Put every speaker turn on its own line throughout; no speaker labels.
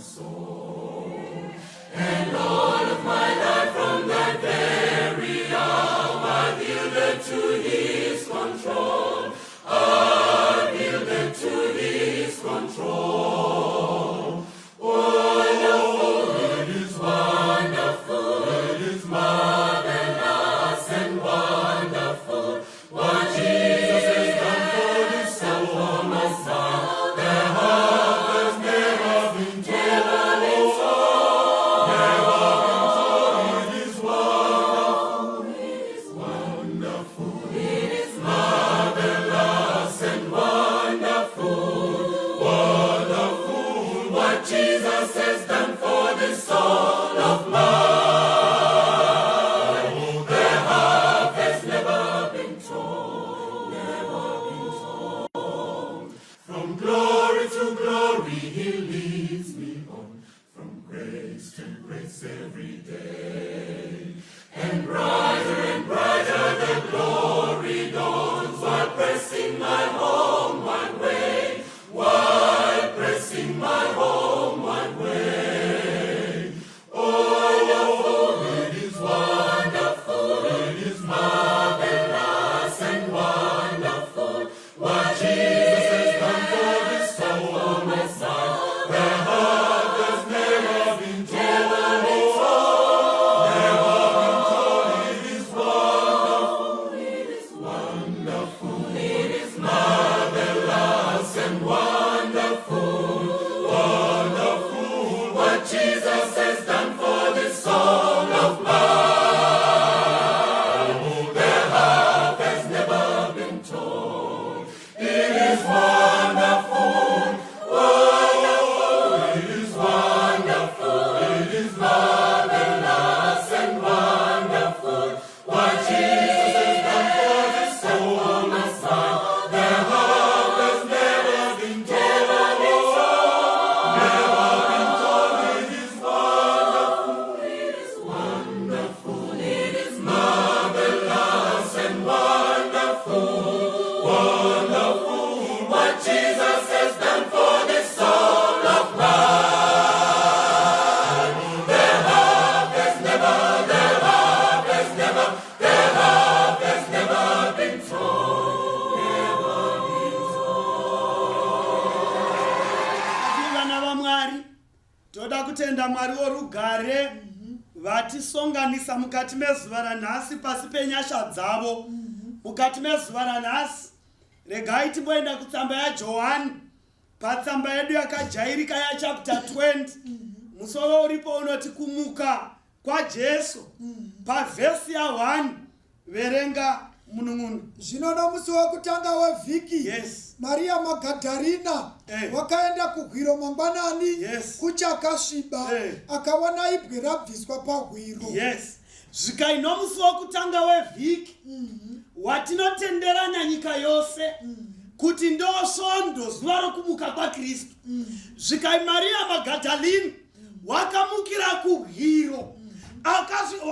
soul. And all of my life from that very hour I've yielded to his control. I've yielded to his control. Wonderful, it is wonderful, it is marvelous and wonderful what Jesus has done for this soul, for my son. Their heart has never been told. It is wonderful, it is marvelous and wonderful, wonderful what Jesus has done for this soul of mine. Their heart has never been told, never been told. From glory to glory he leads me on, from grace to grace every day. And brighter the glory dawns, while pressing my homeward way, while pressing my homeward way. Oh, it is wonderful, it is marvelous and wonderful what Jesus has done for this soul on my side. Their heart has never been told. It is wonderful, it is marvelous and wonderful, wonderful what Jesus has done for this soul of mine. Their heart has never been told. It is wonderful, wonderful, it is wonderful, it is marvelous and wonderful what Jesus has done for this soul on my side. Their heart has never been told. It is wonderful, it is marvelous and wonderful, wonderful what Jesus has done for this soul of mine. Their heart has never been told, never been told.
Vana vaMwari, toda kutenda Mwari worugare vatisonganisa mukati mezuva ranhasi pasi penyasha dzavo. Mukati mezuva ranhasi, regai timboenda kutsamba yaJohani, patsamba yedu yakajairika yachapter 20. Musoro uripo unoti kumuka kwaJesu, pavhesi ya1 verenga munun'unu.
Zvino nomusi wokutanga wevhiki,
Yes.
Maria Magadharina wakaenda kuhwiro mangwanani kuchakasviba, akaona ibwe rabviswa pahwiro.
Yes. Zvikai nomusi wokutanga wevhiki watinotenderana nyika yose kuti ndosvondo zuva rokumuka kwaKristu. Zvikai Maria Magadhalini wakamukira kuhwiro,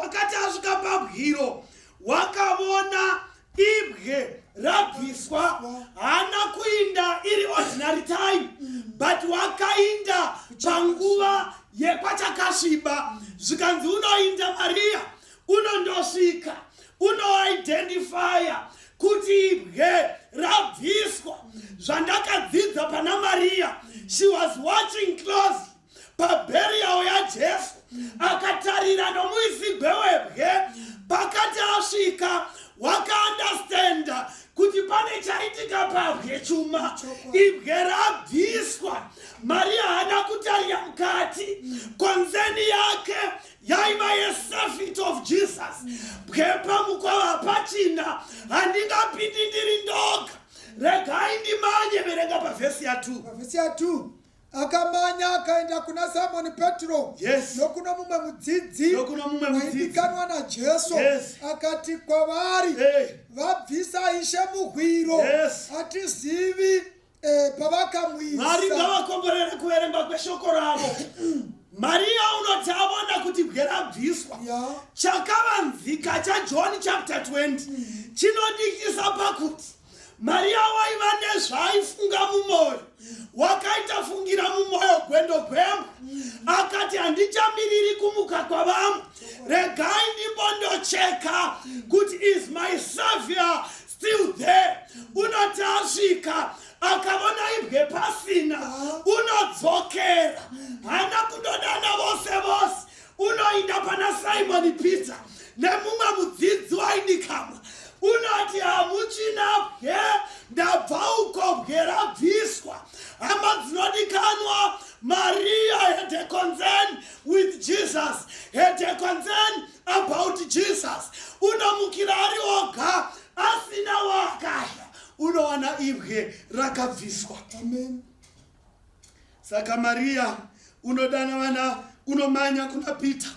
wakati asvika pahwiro wakavona ibwe rabviswa. Haana kuinda iri ordinary time, but wakainda panguva yekwachakasviba. Zvikanzi unoinda Maria, unondosvika, unoidentifya kuti ibwe rabviswa. Zvandakadzidza pana Maria, she was watching closely paburial yaJesu, akatarira nomuisigwe webwe. Pakati asvika wakaandastenda kuti pane chaitika pabwe Tshuma, ibwe rabviswa. Maria haana kutarira mukati, konzeni yake yaiva yesurfeit of Jesus. Bwe pamukova pachina, handingapindi ndiri ndoga. Regai ndimanye, verenga pavhesi ya2.
Pavhesi ya2. Akamanya akaenda kuna Simon Petro, nokuno mumwe mudzidzi waidikanwa naJesu, akati kwavari, vabvisa Ishe muhwiro, hatizivi pavakamuisa.
Mwari ngavakomborere kuverenga kweshoko ravo. Maria unoti avona kuti bwe rabviswa. Chakavanzika chaJohn chapter 20 chinodikisa pakuti Maria waiva nezvaaifunga mumwoyo. wakaita fungira mumwoyo gwendo gwemba akati handichamiriri kumuka kwavamwe, regai ndimbondocheka kuti is my savior still there. Unoti asvika akavona ibwe pasina, unodzokera, hana kundodana vose vose, unoinda pana Simon Peter nemumwe mudzidzi waidikama, unoti hamuchina bwe, ndabva uko bwe rabviswa. Hama dzinodikanwa, Maria had a concern with Jesus, had a concern about Jesus. Unomukira ari oga asina wakaya, unowana ibwe rakabviswa.
Amen.
Saka Maria unodana vana, unomanya kuna Peter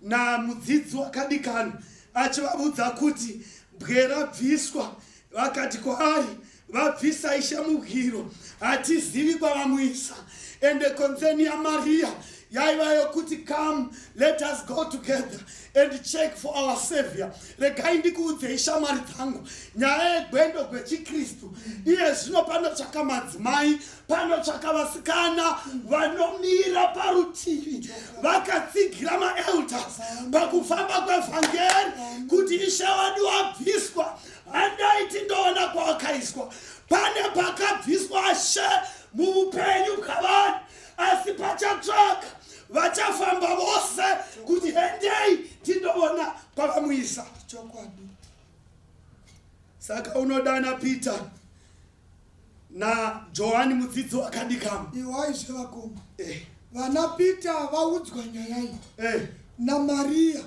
na mudzidzi wakadikana achivabudza kuti bwe rabviswa. Vakati kwaari, vabvisa Ishe mubwiro, hatizivi kwavamuisa. And the concern ya Maria yaiva yokuti, come, let us go together and check for our Savior. Regai ndikuudze ishamwari dzangu, nyaya yegwendo gwechikristu iye zvino panotsvaka madzimai, panotsvaka vasikana vanomira parutivi vakatsigira maelders pakufamba kwevhangeri kuti Ishe wadu wabviswa. Handaiti ndoona kwawakaiswa, pane pakabviswa She muupenyu kavanhu, asi pachatsvaka vachafamba vose kuti hendei tindoona kwavamuisa. Saka unodana Peter na Johani mudzidzi wakadikama.
Iwaizve vakoma, vana Peter vaudzwa nyaya iyi na Maria,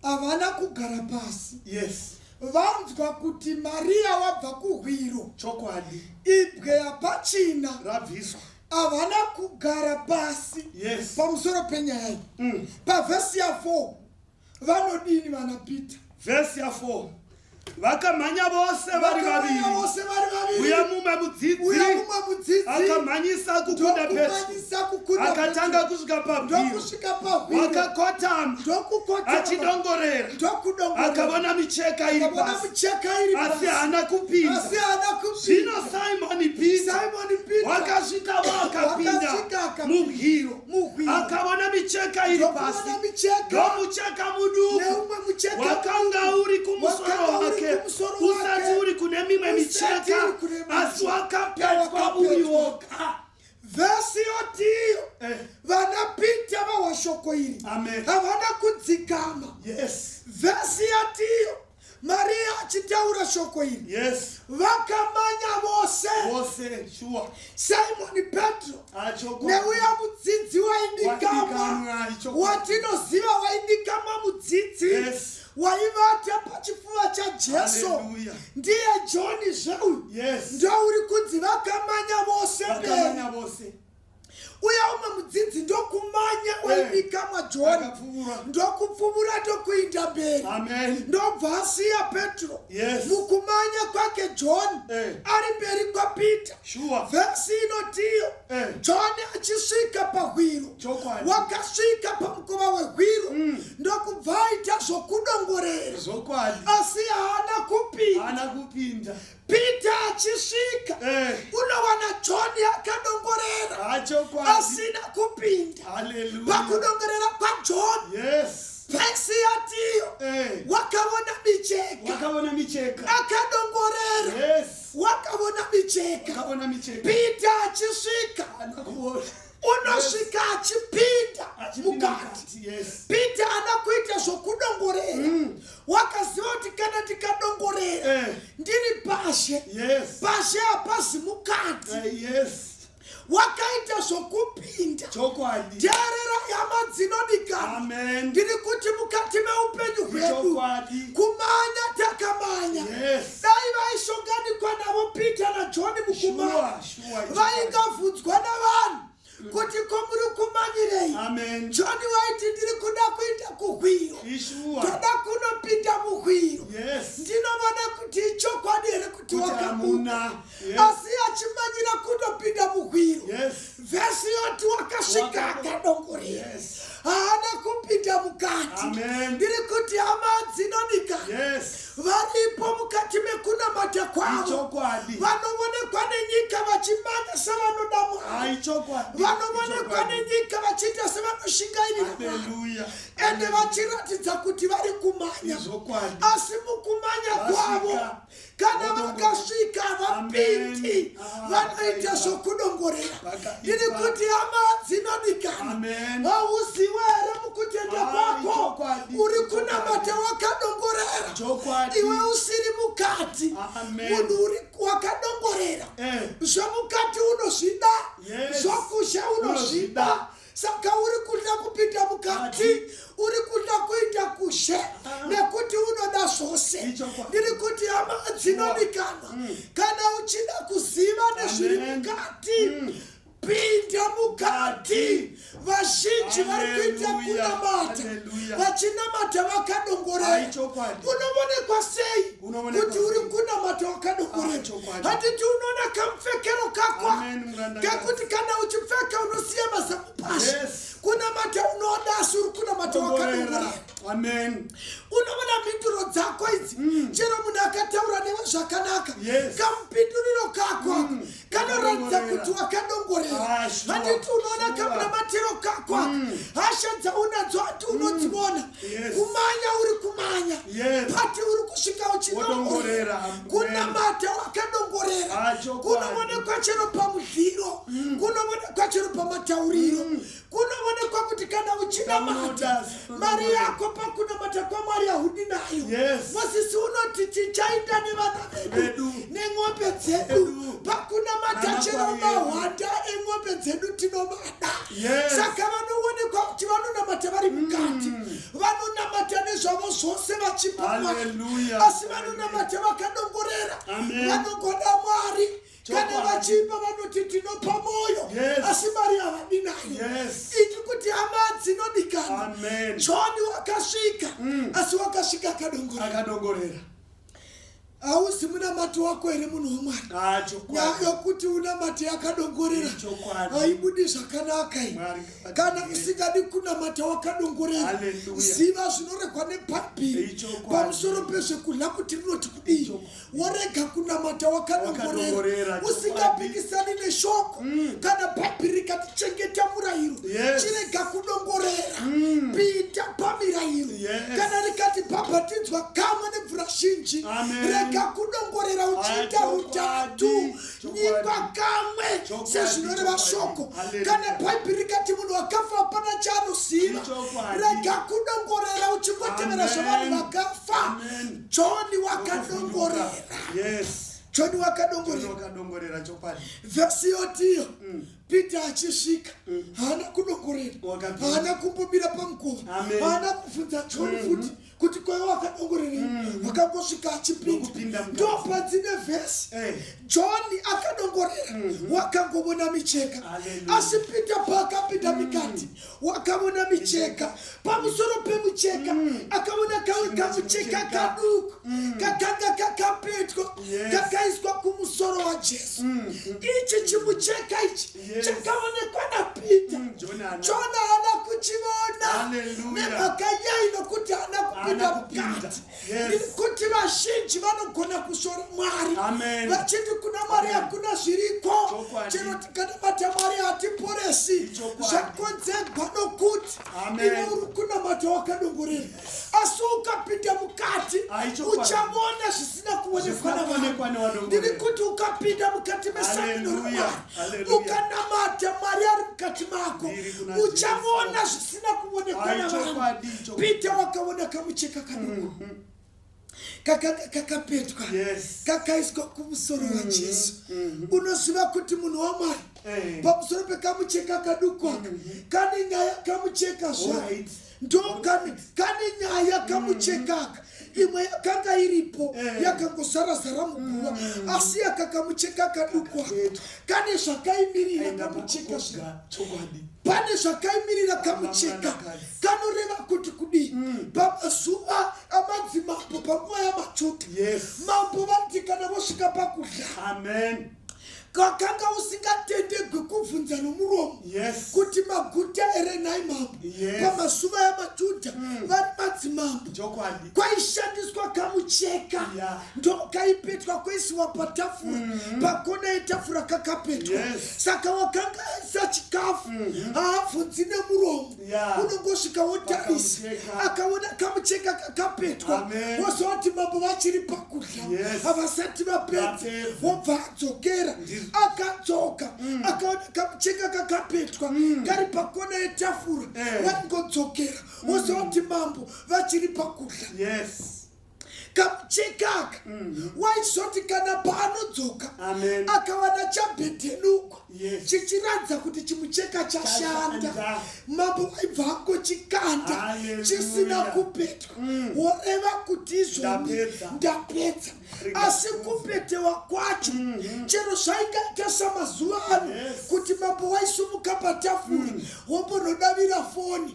havana kugara pasi.
Yes.
Vanzwa kuti Maria wabva kuhwiro,
chokwadi,
ibwe yapachina
rabviswa.
Havana kugara pasi.
Yes.
Pamusoro penyaya iyi. Pavhesi ya 4 vanodini vana Peter?
Vhesi ya 4 vakamhanya vose vari vaviri, uya mumwe mudzidzi akamhanyisa kukunda Petro, akatanga kusvika pabwiro, wakakotama achidongorera, akavona micheka iri pasi asi haana kupinda. Zvino Simon Peter wakasvika akapinda mubwiro, akavona micheka iri pasi, ndomucheka muduku wakanga uri kumusoro wake, usati uri kune mimwe micheka, asi wakapetwa uri woga.
Vhesi yotiyo vana Peter vawashoko iri havana kudzikama.
Yes.
Vhesi yotiyo Maria achitaura shoko iri, vakamanya vose.
Sure.
Simon Petro neuya mudzidzi waidikama, watinoziva waidikama mudzidzi waivata pachifuva chaJesu, ndiye John zveu. Ndouri kunzi vakamanya vose. Uya umwe mudzidzi ndokumanya waidikama John, ndokupfumura ndokuinda mberi, ndobva asiya Petro mukumanya kwake John ari mberi kwaPeter. Vhesi inotiyo John achisvika pahwiro, wakasvika pamukova wehwiro, ndokubva aita zvokudongorera, asi haana kupinda. Peter achisvika unowana John akadongorera asina kupinda. Pakudongorera kwaJohn, vhesi yatiyo wakavona micheka, akadongorera, wakavona micheka. Peter achisvika unosvika achipinda mukati. Peter haana kuita zvokudongorera, wakaziva kuti kana tikadongorera ndiri pashe, pashe hapazi mukati. Wakaita zvokupinda. Teerera hama dzinodikana, ndiri kuti mukati meupenyu hwedu kumanya takamanya. Dai vaishonganikwa navo Peter na John mukumanya, vaingabvunzwa navanhu kuti ko muri kumanyirei? John waiti ndiri kuda kuita kuhwiro, toda kunopinda muhwiro. Ndinovona kuti ichokwadi here kuti wakamuna, asi achimanyira kunopinda muhwiro. Vhesi yoti wakasvika akadongorera, haana kupinda mukati. Ndiri kuti hama dzinodikana, varipo mukati mekunamata kwavo, vanoonekwa nenyika vachimanya sevanoda Mwari, vanovonekwa nenyika vachiita sevanoshingairira Mwari, ende vachiratidza kuti vari kumanya. Asi mukumanya kwavo kana vakasvika vapindi vanoita zvokudongorera. Ndiri kuti hama dzinodikana, hauziwe here mukutenda kwako uri kunamata wakadongorera, iwe usiri mukati munhu uri wakadongorera. Zvomukati unozvida, zvokusha unozvida, saka uri kuda kupinda mukati, uri kuda kuita kushe nekuti unoda zvose. Ndiri kuti hama dzinodikana, kana uchida kuziva nezviri mukati, pinda mukati. Vazhinji vari kuita kunamata, vachinamata vakadongorera. Unovonekwa sei kuti uri kunamata wakadongorera? Handiti unoona kamupfekero kakwa, kekuti kana uchipfeka unosiya mazamu pashi. Kunamata unoda asi uri kunamata wakadongorera. Unovona mhinduro dzako idzi, chero munhu akataura newe zvakanaka, kamupinduriro kakwa kanoratidza kuti wakadongorera. Handiti unoona kamunamatiro kakwa, hasha dzaunadzo hati unodziona. Kumanya uri kumanya, pati uri kusvika uchidongorera. Kunamata wakadongorera. Kunoonekwa chero pamudziro, kunoonekwa chero pamatauriro, kunoonekwa kuti kana uchinamata mari yako pakunamata kwaMwari haudi nayo. Mozisi unoti tichaita nevana vedu neng'ombe dzedu, pakunamata chero mahwanda eng'ombe dzedu tinomada. Saka vanoonekwa kuti vanonamata vari mukati, vanonamata nezvavo zvose vachipa Mwari, asi vanonamata vakadongorera. Vanogoda Mwari, kana vachipa vanoti tinopa moyo, asi mari havadi nayo. Iti kuti hama dzinodikana, John wakasvika, asi wakasvika akadongorera. Hausi munamati wako here munhu waMwari? Nyaya yokuti unamati yakadongorera haibudi zvakanaka. Kana usingadi kunamata wakadongorera, ziva zvinorekwa neBhaibheri pamusoro pezvekudya kuti rinoti kudii. Worega kunamata wakadongorera, usingapikisani neshoko. Kana Bhaibheri rikati chengeta murayiro, chirega kudongorera, pinda pamirayiro. Kana rikati bhabhatidzwa kamwe nemvura zhinji, rega kudongorera uchiita utatu, nyikwa kamwe sezvinoreva shoko. Kana Bhaibheri rikati munhu wakafa hapana chaanoziva, rega kudongorera uchingotevera zvavanhu vakafa. John wakadongorera. John wakadongorera. Vhesi yotiyo, Peter achisvika, haana kudongorera, haana kumbomira pamukova, haana kubvunza John futi kuti kwaiva wakadongorera, wakangosvika achipinda. Ndopadzine vhesi John akadongorera, wakangobona micheka. Asi Peter paakapinda mikati, wakabona micheka. Pamusoro pemucheka akabona kamucheka kaduku, kakanga kakapetwa, kakaiswa kumusoro waJesu. Ichi chimucheka ichi chakaonekwa naPeter. John haana kuchivona nemhaka yei nokuti haana kupinda mukati. Kuti vazhinji vanogona kusora Mwari vachiti kuna Mwari hakuna zviriko, chero tikanamata Mwari hatiporesi. Zvakonzerwa nokuti iwe uri kunamata wakadongorera. Asi ukapinda mukati uchavona zvisina kuonekwa navanhu. Ndiri kuti ukapinda mukati mesamino raMwari, ukanamata Mwari ari mukati mako, uchavona zvisina kuonekwa navanhu. Peter wakaona kamucheka kaduku, kakapetwa, kakaiswa kumusoro waJesu. Unoziva kuti munhu waMwari pamusoro pekamucheka kaduku aka kane nyaya kamucheka zvai, kane nyaya kamucheka aka imwe yakanga iripo yakangozara muguva, asi yakakamucheka kaduku aka kane zvakaimirira kamucheka zvai. Pane zvakaimirira kamucheka kanoreva kuti kudii. Pamazuva amadzimambo, panguva yamachuta, mambo vanoti kana vosvika pakudya, Kakanga usingatendegwe kuvunza nomuromo.
Yes.
Kuti maguta ere naimambo.
Yes.
Pamasuva yamaJudha vari madzimambo.
Chokwadi.
Kwaishandiswa kamucheka.
Yeah.
Ndokaipetwa kwaisiwa patafura. Pakona yetafura kakapetwa.
Yes.
Saka wakanga aisa chikafu. Haavhunzi nemuromo.
Yeah.
Unongosvika wotarisa. Akaona kamucheka kakapetwa.
Amen.
Wozoti mambo vachiri pakudya.
Yes.
Havasati vapedza. Wobva adzokera. Akadzoka. Akaona kamucheka kakapetwa. Kari pakona yetafura. Wangodzokera. Wozoti mambo vachiri pakudya.
Yes.
Kamucheka waizoti kana paanodzoka akawana chabhetenukwa chichiradza kuti chimucheka chashanda. Mambo waibva angochikanda chisina kupetwa. Woreva kuti izvoni ndapedza. Asi kupetewa kwacho chero zvaingaita samazuva ano kuti mambo waisumuka patafura wombonodavira foni.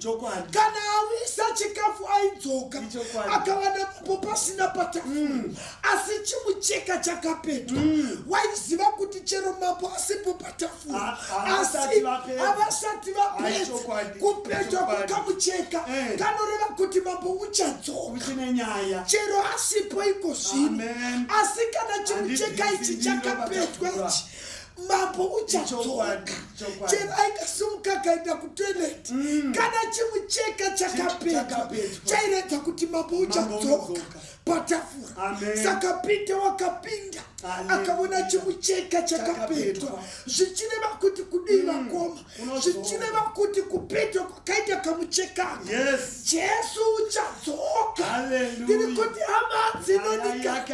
Kana awisa chikafu aidzoka akawana mambo pasina patafura asi chimucheka chakapetwa. Waiziva kuti chero mambo asipo patafura asi havasati vapedza kupetwa kwakamucheka kanoreva kuti mambo uchadzoka chero asipo iko zvino. Asi kana chimucheka ichi chakapetwa ichi mambo uchadzoka. Chero aingasumuka kaenda kutoileti kana chimucheka chakapetwa chairedza kuti mambo uchadzoka patafura. Saka Pita wakapinda akaona chimucheka chakapetwa. Zvichireva kuti kudiva koma. Zvichireva kuti kupetwa kwakaita kamucheka. Jesu uchadzoka. Ndiri kuti hama dzinonika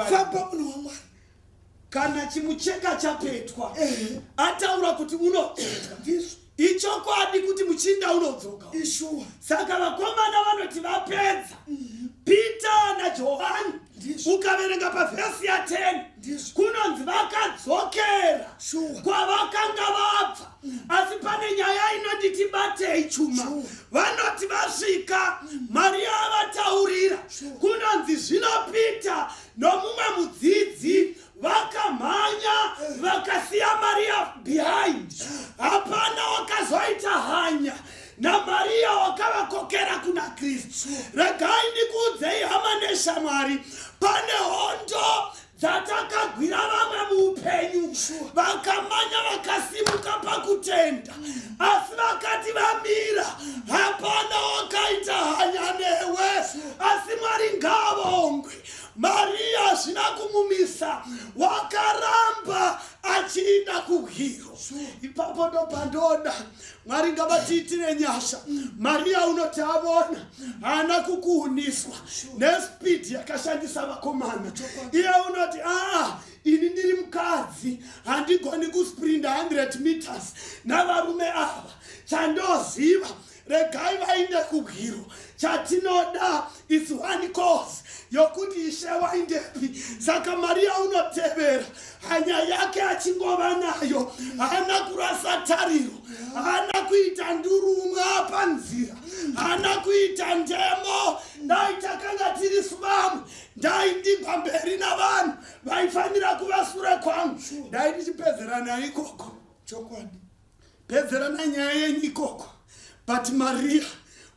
famba munhu waMwari.
Kana chimucheka chapetwa ataura kuti unodzoka. Ichokwadi kuti muchinda unodzoka. Saka vakomana vanoti vapedza Pita naJohani ukaverenga pavhesi ya10 kunonzi vakadzokera kwavakanga vabva. Asi pane nyaya inoti tibatei Tshuma. Vanoti vasvika Maria avataurira kunonzi zvino Pita nomumwe mudzidzi vakamhanya vakasiya Maria behind. Hapana wakazoita hanya naMaria wakavakokera kuna Kristu. Regai ndikuudzei hama neshamwari, pane hondo dzatakagwira vamwe muupenyu vakamanya vakasimuka pakutenda asi vakati vamira hapana wakaita hanya newe. Asi Mwari ngaavongwe. Maria zvina kumumisa wakaramba achienda kuhiro. Ipapo ndopandoda Mwari ngavatiitire nyasha. Maria unoti avona haana kukuhuniswa nespidi yakashandisa vakomana. Iye unoti ini ndiri mukadzi handigoni kusprinda 100 meters navarume ava. Chandoziva regai vainde kuhiro. Chatinoda is one cause yokuti Ishe waindepi. Saka Maria unotevera hanya yake achingova nayo. Hana kurasa tariro, hana kuita ndurumwa panzira, hana kuita ndemo. Ndaitakanga tiri subamu ndaindigwa mberi navanhu vaifanira kuvasure kwangu. Ndaichipedzerana ikoko. Pedzerana nyaya yenyu ikoko. But Maria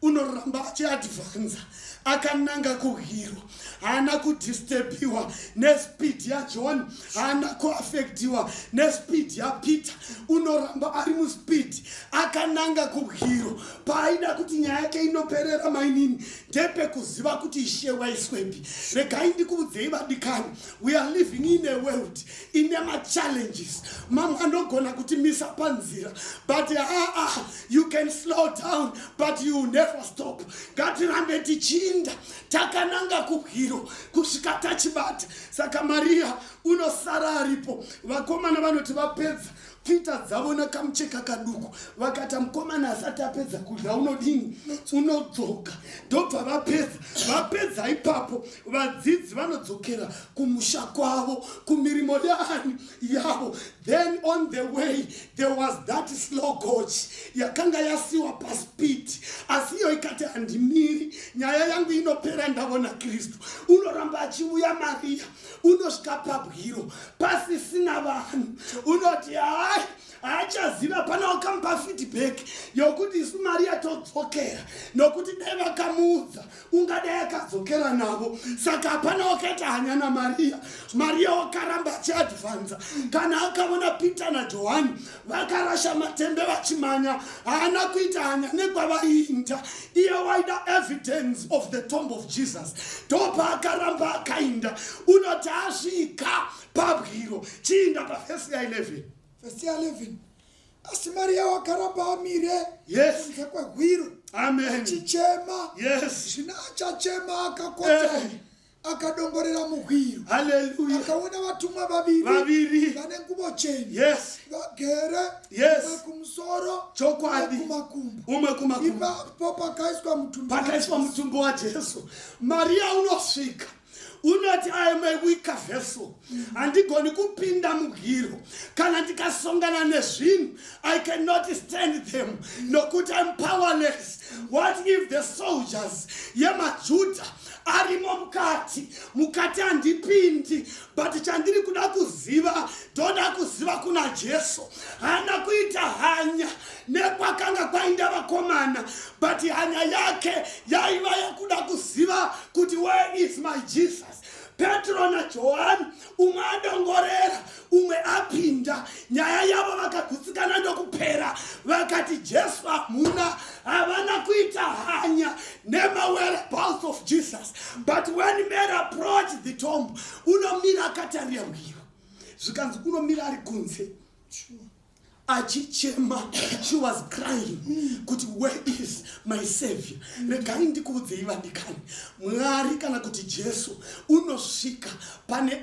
unoramba achiadvanza akananga kuhiro. Haana kudisturbiwa nespidi yaJohn, haana kuaffectiwa nespidi yaPeter. Unoramba ari muspidi akananga kuhiro. Paaida kuti nyaya yake inoperera mainini ndepekuziva kuti Ishe waiswepi. Regai ndikuudzei vadikani, we are living in a world ine machallenges. Mamwe anogona kutimisa panzira, but you can slow down but you never stop. Ngatirambe tichinda takananga kuhiro kusvika tachibata. Saka Maria unosara aripo. Vakomana vanoti vapedza pita dzavo nekamucheka kaduku vakati mukomana asati apedza kudya unodini unodzoka ndobva vapedza ipapo vadzidzi vanodzokera kumusha kwavo kumirimo yavo. Then on the way there was that slow coach yakanga yasiwa paspeed asi iyo ikati handimiri nyaya yangu inopera ndavona Kristu. Unoramba achiuya Maria unosvika pabwiro pasisina vanhu unoti hai haachaziva pana wakamupa feedback yokuti isu Maria todzokera nokuti dai vakamuudza ungadai akadzokera navo. Saka hapana wakaita hanya Maria wakaramba achiadvanza. Kana akaona Peter naJohani vakarasha matembe vachimanya haana kuita hanya nekwavaiinda. Iye waida evidence of the tomb of Jesus. Ndopa akaramba akainda unoti asvika pabwiro chiinda pavhesi ya 11.
Verse 11. Asi Maria wakaramba amire kunze kwegwiro.
Amen.
Chichema.
Yes.
Zvina achachema akakota. Akadongorera mugwiro.
Hallelujah.
Akaona vatumwa vaviri vane nguvo chena.
Yes.
Vagere.
Yes.
Umwe kumusoro.
Chokwadi.
Umwe kumakumbo. Ipapo pakaiswa
mutumbi waJesu. Maria unosvika unoti I am a weaker vessel. Handigoni kupinda mugwiro. Kana ndikasongana nezvinhu I cannot stand them. Nokuti I'm powerless. What if the soldiers yemaJudha arimo mukati handipindi, but chandiri kuda kuziva ndoda kuziva kuna Jesu. Hana kuita hanya nekwakanga kwainda vakomana, but hanya yake yaiva yakuda kuziva kuti where is my Jesus. Petro na Johani umwe adongorera umwe apinda nyaya yavo vakagutsikana ndokupera vakati Jesu hamuna. Havana kuita hanya nemawhereabouts of Jesus. But when Mary approached the tomb unomira akatarira mhiro zvikanzi unomira ari kunze achichema. She was crying kuti where is my savior. Regai ndikuudzei vandikani Mwari kana kuti Jesu unosvika pane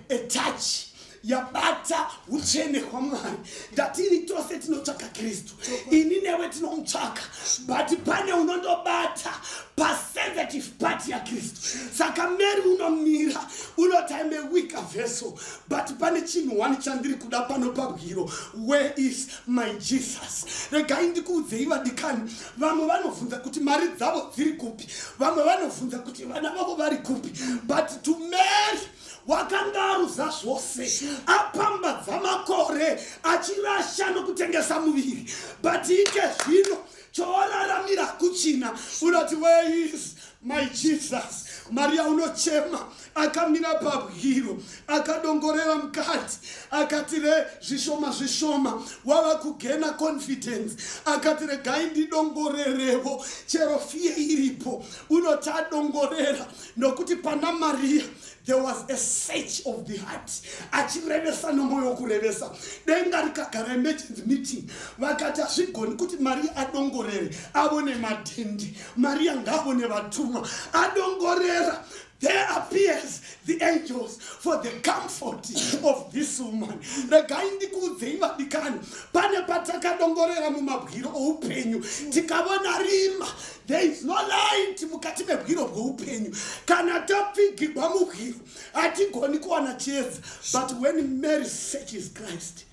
a touch yabata utsvene hwaMwari. Ndatini tose tinotsvaka Kristu, ini newe tinomutsvaka, but pane unondobata pasensitive part yaKristu. Saka Mary unomira unoti I'm a weaker vessel, but pane chinhu wani chandiri kuda pano pabwiro, where is my Jesus. Regai ndikuudzei vadikani, vamwe vanovhunza kuti mari dzavo dziri kupi, vamwe vanovhunza kuti vana vavo vari kupi, but to Mary wakangaruza zvose apambadza makore achirasha nokutengesa muviri, but ike zvino choraramira kuchina unoti where is my Jesus. Maria unochema akamira pabwiro akadongorera mukati akati zvishoma wava kugena confidence akati regai ndidongorerevo chero fiye iripo. Unoti adongorera nokuti pana Maria there was a search of the heart. Achirevesa nomoyo kurevesa. Denga rikagara emergency meeting vakati hazvigoni kuti Maria adongorere avone madhendi, Maria ngavone vatumwa adongorera. There appears the angels for the comfort of this woman. Regai ndikuudzei vadikani, pane patakadongorera mumabwiro oupenyu tikavona rima. There is no light mukati mebwiro bwoupenyu. Kana tapfigirwa mubwiro hatigoni kuwana chiedza. But when Mary searches Christ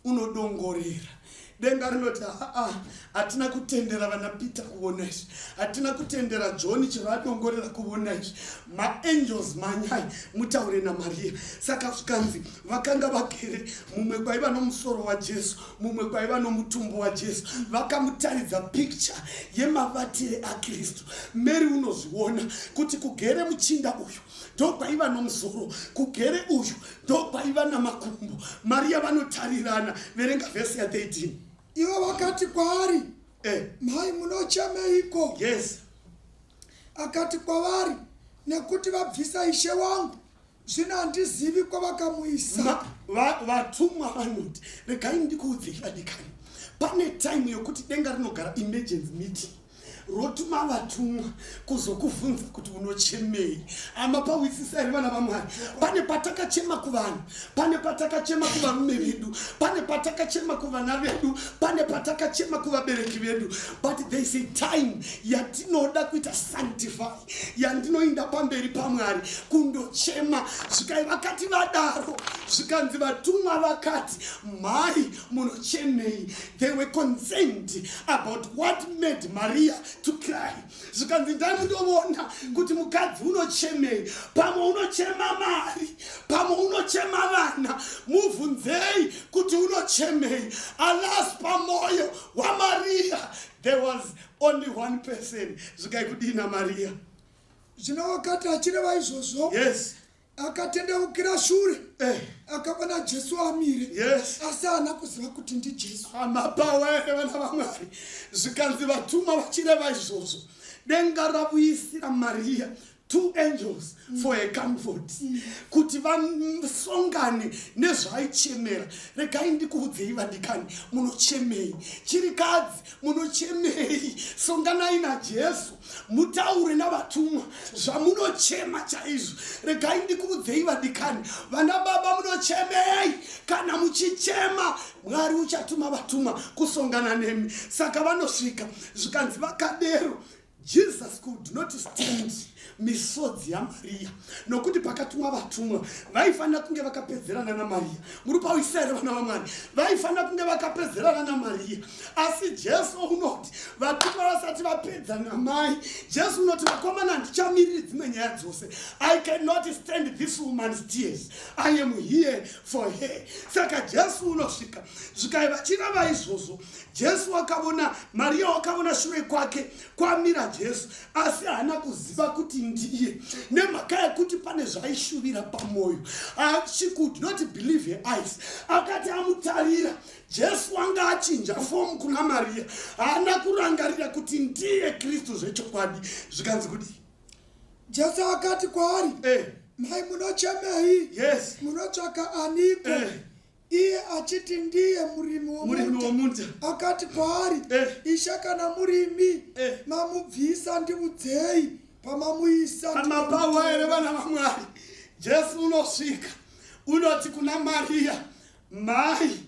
unodongorera. Denga rinoti hatina kutendera vana Peter kuona izvi, hatina kutendera John chero adongorera kuona izvi. Maangels manyai mutaure naMaria. Saka zvikanzi vakanga vagere mumwe kwaiva nomusoro waJesu, mumwe kwaiva nomutumbo waJesu, vakamutaridza picture yemavatire aKristu. Mary unozviona kuti kugere muchinda uyu ndokwaiva nomusoro, kugere uyu ndokwaiva namakumbo. Maria vanotarirana. Verenga vhesi ya 13.
Ivo vakati kwaari, mai munochemeiko?
Yes.
Akati kwavari, nekuti vabvisa Ishe wangu, zvino handizivi kwavakamuisa.
Vatumwa vanoti regai ndikuudzei vadikani, pane time yokuti denga rinogara emergency meeting rotuma vatumwa kuzokuvhunza kuti unochemei. Amapawisisa here vana vaMwari. Pane patakachema kuvanhu, pane patakachema kuvarume vedu, pane patakachema kuvana vedu, pane patakachema kuvabereki vedu. But there is a time yatinoda kuita sanctify, yandinoinda pamberi paMwari kundochema. Zvikai vakati vadaro, zvikanzi vatumwa vakati, mai munochemei. They were concerned about what made Maria to cry. Zvikanzi ndai mundoona kuti mukadzi unochemei. Pamwe unochema mari, pamwe unochema vana, mubvunzei kuti unochemei. Alas, pamoyo waMaria there was only one person. Zvikai kudina Maria.
Zvino wakati achireva izvozvo,
yes,
akatendeukira shure, akaona Jesu amire,
yes,
asi haana kuziva kuti ndiJesu.
Amapawa here vana vaMwari. Zvikanzi vatumwa vachireva izvozvo, denga ravuyisira Maria two angels for a comfort. Kuti vasongane nezvaichemera. Regai ndikuudzei vadikani, munochemei. Chirikadzi, munochemei. Songanai naJesu, mutaure navatumwa zvamunochema chaizvo. Regai ndikuudzei vadikani, vana baba munochemei. Kana muchichema, Mwari uchatuma vatumwa kusongana nemi. Saka vanosvika, zvikanzi vakadero. Jesus could not stand misodzi yaMaria. Nokuti pakatumwa vatumwa vaifanira kunge vakapedzerana naMaria. Muri pauyisa here vana vaMwari? Vaifanira kunge vakapedzerana naMaria. Asi Jesu unoti vatumwa vasati vapedza namai, Jesu unoti vakomana ndichamiriri dzimwe nyaya dzose. I cannot stand this woman's tears. I am here for her. Saka Jesu unosvika. Zvikai vachirava izvozvo, Jesu wakavona, Maria wakavona shure kwake kwamira Jesu, asi haana kuziva kuti ndiye. Nemhaka yekuti pane zvaishuvira pamoyo. She could not believe her eyes. Akati amutarira, Jesu wanga achinja fomu kuna Maria. Haana kurangarira kuti ndiye Kristu zvechokwadi. Zvikanzi kudi,
Jesu akati kwaari, mai munochemei?
yes,
Munotsvaka aniko? Iye achiti ndiye murimi womunda. Akati kwaari, Ishe kana murimi, mamubvisa ndiudzei pamamuisa.
Amapawa here vana vaMwari. Jesu unosvika, unoti kuna Maria, mai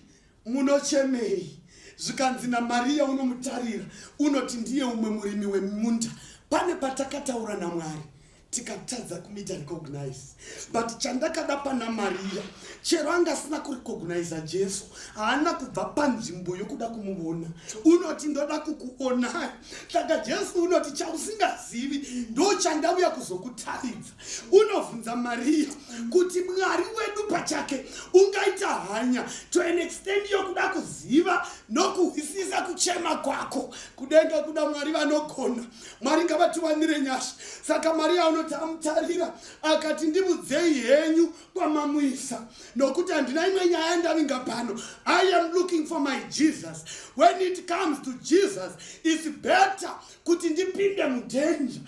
munochemei. Zvikanzi naMaria unomutarira, unoti ndiye umwe murimi wemunda. Pane patakataura naMwari tikatadza kumita recognize. But chandakada pana Maria, chero anga asina kurecognize Jesu, haana kubva panzvimbo yokuda kumuvona. Unoti ndoda kukuona. Saka Jesu unoti chausingazivi ndo chandauya kuzokutaridza. Unovhunza Maria kuti Mwari wedu pachake ungaita hanya to an extent yokuda kuziva nokuhwisisa kuchema kwako. Kudenga kuda Mwari vanogona. Mwari ngavatiwanire nyasha. Saka Maria unoti amutarira akati ndimudzei henyu kwamamuisa. Nokuti handina imwe nyaya ndavinga pano. I am looking for my Jesus. When it comes to Jesus, it's better kuti ndipinde mudenja.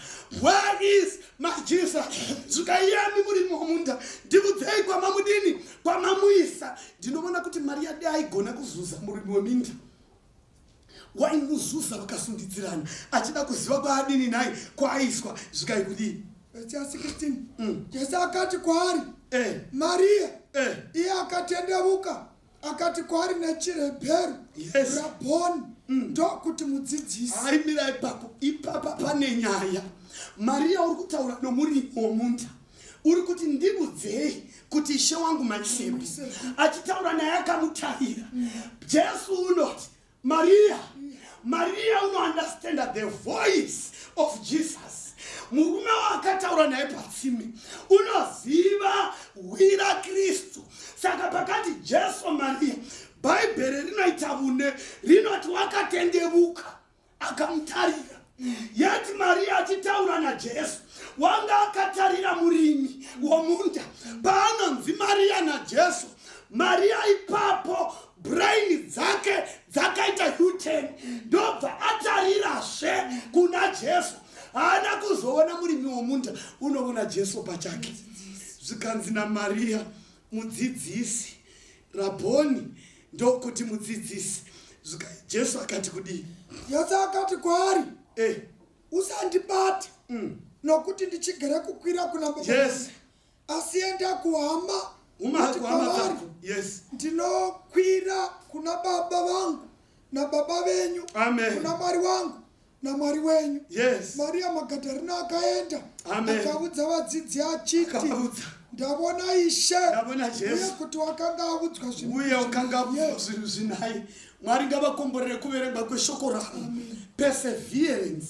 Where is my Jesus? Zvikayemi murimi womunda, ndimudzei kwamamudini, kwamamuisa. Ndinoona kuti Maria dai aigona kuzuza murimi weminda. Waimuzuza vakasundidzirana, achida kuziva kwaadini naye kwaaiswa. Zvikai kudii?
Verse 16. Jesu akati kwaari, Maria. Iye akatendeuka akati kwaari nechiRebheru,
yes,
Rabhoni, ndokuti mudzidzisi.
Aimira ipapo. Ipapa pane nyaya. Maria uri kutaura nomurimi womunda. Uri kuti ndimudzei kuti Ishe wangu maisebe. Achitaura naye akamutarira. Jesu unoti, Maria, Maria uno understand the voice of Jesus. Murume wakataura naye patsime unoziva wira Kristu. Saka pakati Jesu Maria, Bhaibheri rinoita une rinoti wakatendeuka akamutarira. Yet Maria achitaura naJesu wanga akatarira murimi womunda. Paanonzi Maria naJesu, Maria ipapo brain dzake dzakaita U-turn, ndobva atarirazve kuna Jesu. Haana kuzoona murimi womunda, unoona Jesu pachake. Zvikanzi naMaria mudzidzisi, Rabhoni ndokuti mudzidzisi. Jesu akati kudii?
Jesu akati kwaari, usandibata nokuti ndichigere kukwira kuna baba.
Yes.
Asienda kuhamba.
Yes.
Ndinokwira kuna baba vangu na baba venyu.
Amen.
Kuna Mwari wangu na Mwari wenyu.
Yes.
Maria Magdalena akaenda.
Amen.
Akaudza vadzidzi achiti. Ndabona Ishe.
Ndabona Jesu.
Uye kuti wakanga audzwa zvinhu.
Uye wakanga audzwa zvinhu zvinai. Mwari ngavakomborere kuverengwa kweshoko rako. Perseverance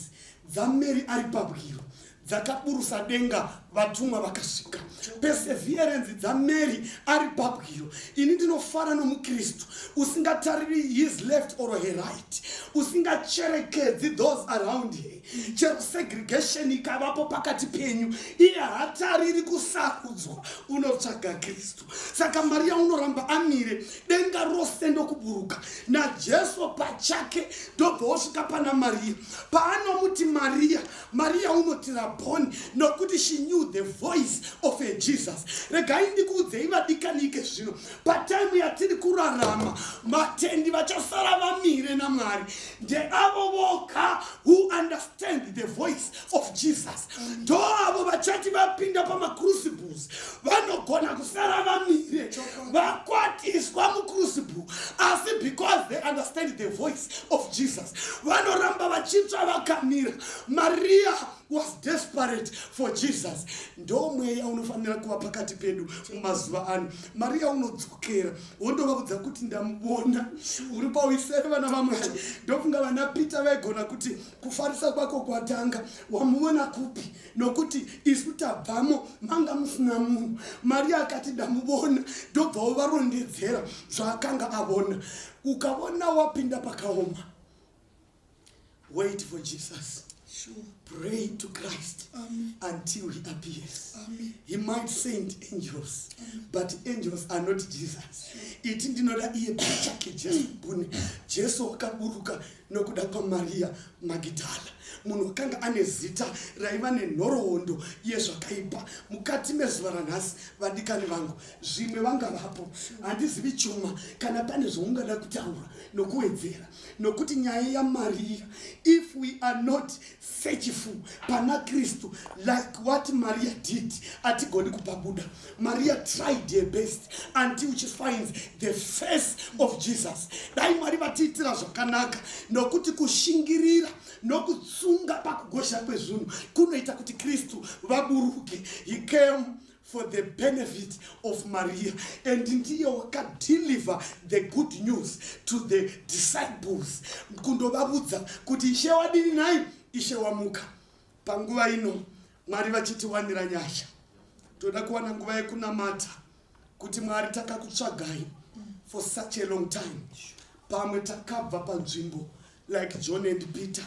dzaMary ari pabwiro dzakaburusa denga vatumwa vakasvika. Perseverance dzaMary ari pabwiro. Ini ndinofara nomuKristu usingatariri his left or her right, usingacherekedzi those around her. Chero segregation ikavapo pakati penyu, iye hatariri kusarudzwa, unotsvaga Kristu. Saka Maria unoramba amire denga rose ndokuburuka naJesu pachake ndobva osvika pana Maria. Paanomuti Maria, Maria unoti Rabhoni, nokuti she knew the voice of a Jesus. Regai ndikuudzei vadikanike zvino, pataimu yatiri kurarama vatendi vachasara vamire naMwari ndeavo voka who understand the voice of Jesus. Ndo avo vachati vapinda pamacrucibles vanogona kusara vamire vakwatiswa mucrucible, asi because they understand the voice of Jesus vanoramba vachitsva vakamira. Maria was desperate for Jesus. Ndo mweya unofanira kuva pakati pedu mumazuva ano. Maria unodzokera wondovaudza kuti ndamubona uri pawisere vana vaMwari. Ndofunga vana Peter vaigona kuti kufarisa kwako kwatanga wamuona kupi, nokuti isu tabvamo manga musina munhu. Maria akati ndamubona, ndobva uvarondedzera zvaakanga avona. Ukavona wapinda pakaoma, wait for Jesus.
Sure.
Pray to Christ.
Amen.
Until he appears.
Amen.
He might send angels. Amen. But angels are not Jesus. Iti ndinoda iye pachake Jesu bune. Jesu wakaburuka nokuda kwa Maria Magdala. Munhu wakanga ane zita raiva nenhoroondo yezvakaipa mukati mezuva ranhasi. Vadikani vangu, zvimwe vanga vapo, handizivi chuma kana pane zvaungada kutaura nokuwedzera, nokuti nyaya yaMaria, if we are not searchful pana Kristu like what Maria did, atigoni kupabuda. Maria tried her best until she finds the face of Jesus. Dai Mwari vatiitira zvakanaka, nokuti kushingirira nokutsunga pakugosha kwezvinhu kunoita kuti Kristu vaburuke. He came for the benefit of Maria, and ndiye wakadeliver the good news to the disciples. Kundovabudza kuti Ishe wadini nai, Ishe wamuka. Panguva ino Mwari vachitiwanira nyasha. Toda kuwana nguva yekunamata kuti Mwari takakutsvagai for such a long time. Pamwe takabva panzvimbo like John and Peter,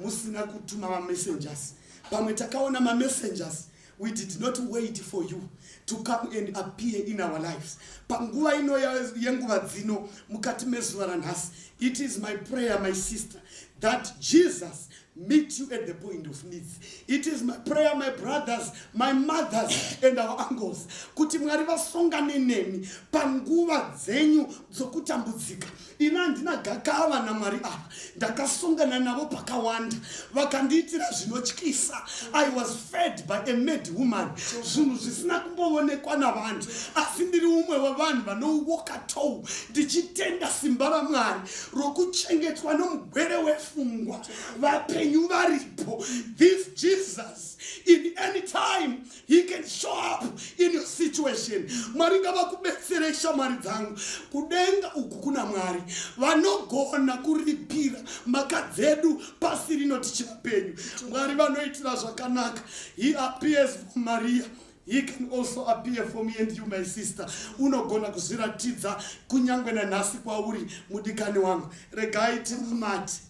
musina kutuma messengers. Pamwe takaona messengers, we did not wait for you to come and appear in our lives. Panguva ino yenguva dzino mukati mezuva ranhasi, it is my prayer, my sister, that Jesus meet you at the point of needs. It is my prayer, my brothers, my mothers, and our uncles, kuti Mwari vasongane nemi panguva dzenyu dzokutambudzika. Ina ndina gakava naMwari apa, ndakasongana navo pakawanda, vakandiitira zvinotyisa. I was fed by a mad woman, zvinhu zvisina kumboonekwa navanhu, asi ndiri umwe wevanhu vanouoka tou ndichitenda simba raMwari rokuchengetwa nomugwere wefungwa. Vapenyu varipo. This Jesus, in any time, he can show up in your situation. Mwari ngavakubetsere shamwari dzangu. Kudenga uku kuna Mwari vanogona kuripira mhaka dzedu pasi rino tichivapenyu. Mwari vanoitira zvakanaka. He appears for Maria. He can also appear for me and you, my sister. Unogona kuzviratidza kunyangwe nanhasi kwauri mudikani wangu. Regai tinamati.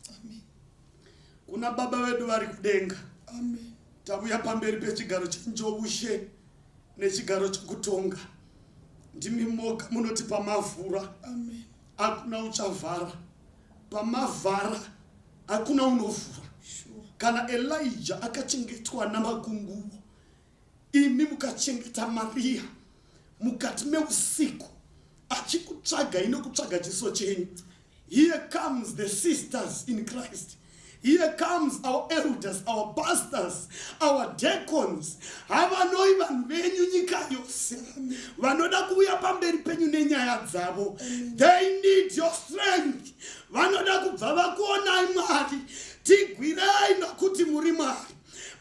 Kuna baba vedu vari kudenga.
Amen.
Tabuya pamberi pechigaro chenjovushe nechigaro chokutonga. Ndimi moga munoti pamavhura.
Amen.
Hakuna uchavhara. Pamavhara hakuna unovhura. Kana Elijah akachengetwa namakunguo, imi mukachengeta Maria mukati meusiku achikutsvaga inokutsvaga chiso chenyu. Here comes the sisters in Christ. Here comes our elders, our pastors, our deacons. Havanoi vanhu venyu nyika yose. Vanoda kuuya pamberi penyu nenyaya dzavo. They need your strength. Vanoda kubva vakuonai Mwari. Tigwirai nokuti muri Mwari.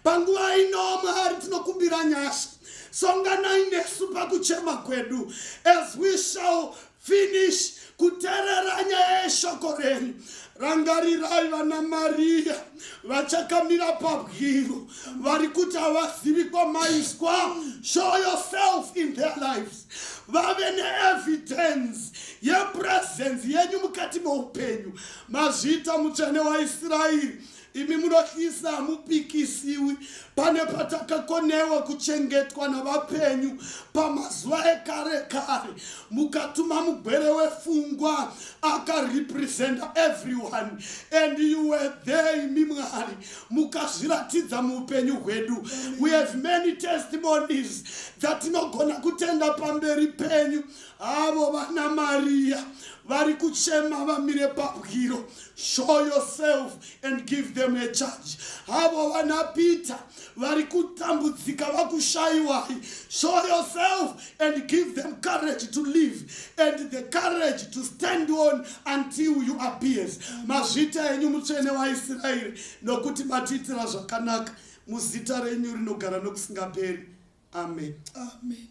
Panguva ino Mwari tinokumbira nyasha. Songanai nesu pakuchema kwedu. As we shall finish kuterera nyaya yeshoko renyu. Rangarirai vana Maria vachakamira pabwiro vari kuti havazivi kwamaiswa. Show yourself in their lives. Vave neevidence yepresence yenyu mukati meupenyu. Mazvita mutsvene waIsraeri. Imi munotyisa hamupikisiwi. Pane patakakonewa kuchengetwa navapenyu pamazuva ekare kare. Mukatuma mugwere wefungwa akarepresenta everyone. And you were there, imi Mwari. Mukazviratidza muupenyu hwedu. We have many testimonies dzatinogona kutenda pamberi penyu. Avo vana Maria vari kuchema vamire pabwiro. Show yourself and give them a charge. Avo vana Peter vari kutambudzika vakushaiwai. Show yourself and give them courage to live and the courage to stand on until you appear. Mazvita enyu mutsvene waIsraeri nokuti matiitira zvakanaka muzita renyu rinogara nokusingaperi. Amen.
Amen.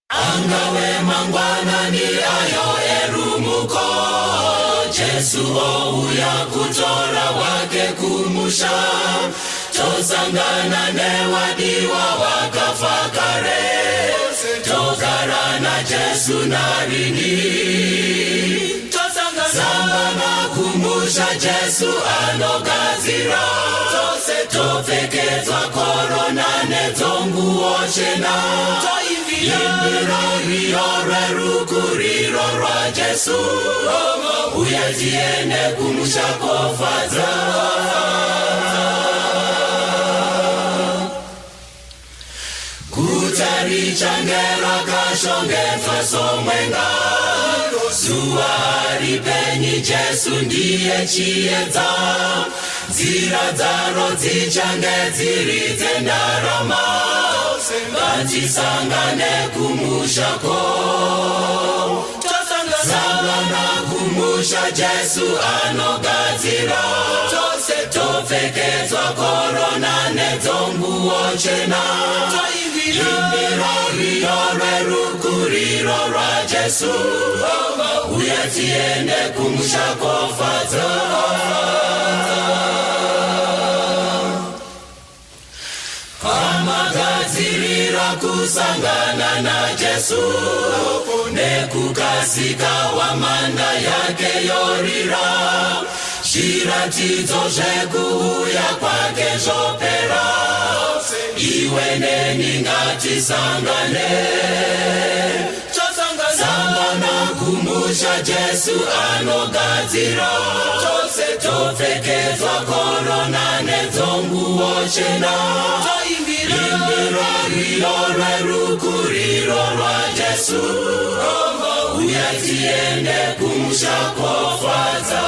Angawe mangwanani ayo erumuko, Jesu ouya kutora wake kumusha. Tosangana newadiwa wakafa kare, togara na Jesu narini. Tosangana kumusha Jesu anogazira. Tose topfekedzwa korona nedzonguo chena. Imbira riyore rukuriro rwa Jesu. Uye tiende kumusha kofadza. Kutari changera kashongedzwa somwenga. Zuva ripenyi Jesu ndiye chiedza. Nzira dzaro dzichange dziri dzendarama. Ngatisangane kumushako. Tosangana kumusha Jesu anogadzira. Tose topfekedzwa korona nedzonguo chena. Imbira riyore rukuriro rwa Jesu. Uye tiende kumusha kofadza. Amagadzirira kusangana na Jesu. Nekukasika wamanda yake yorira. Zviratidzo zvekuuya kwake zvopera. Iwe neni ngatisangane. Sangana kumusha Jesu anogadzira. Tose topfekedzwa korona nedzonguo chena. Imbira riyore rukuriro rwa Jesu. Uye tiende kumusha kofadza.